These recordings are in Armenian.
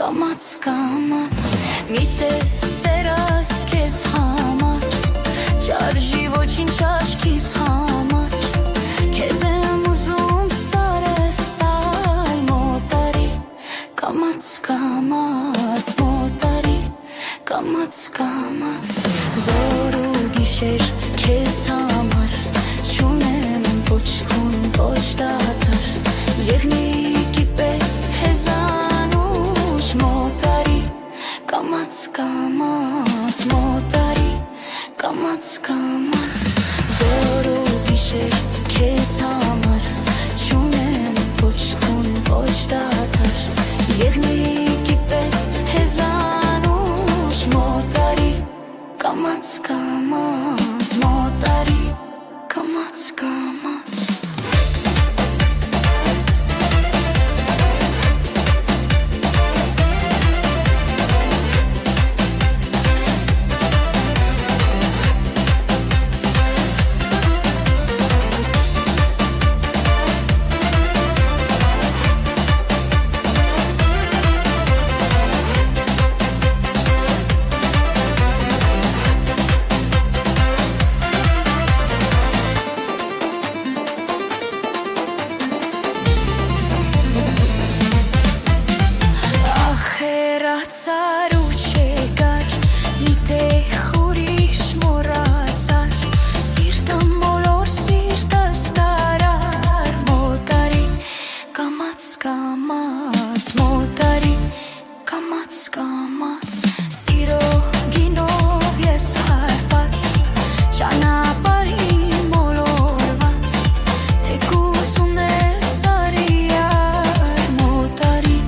կամաց մի տեսերաս քեզ համար չարժի ոչինչ աչքիս համար քեզ եմ ուզում սարս տալ մոտարի կամաց մոտարի կամաց զոր ու գիշեր քեզ համար չունեմ ոչ քուն ոչ դադար եղնիկի պես հեզանուչ մոտարի կամաց մոտարի կամաց զոր ու գիշեր քեզ համար չունեմ ոչ քուն ոչ դադար եղնիկի պես հեզանուչ մոտարի կամաց մոտարի կամաց Ախերացար ու չեկար մի տեղ ուրիշ մոռացար սիրտը մոլոր սիրտս տարար մոտարի կամաց մոտարի կամաց սիրո գինով ես հարբած ճանապարհի մոլորված թեկուզ ունես արիար մոտարի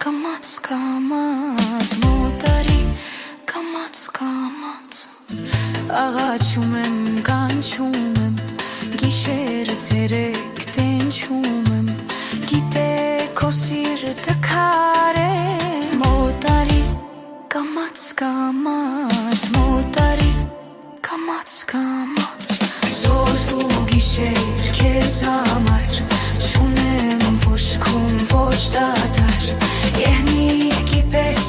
կամաց մոտարի կամաց աղաչում եմ կանչում եմ գիշերը ցերեկ տենչում եմ գիտե քո սիրտը քար է մոտարի կամաց մոտարի կամաց զոր ու գիշեր քեզ համար չունեմ ոչ քուն ոչ դադար եղնիկի պես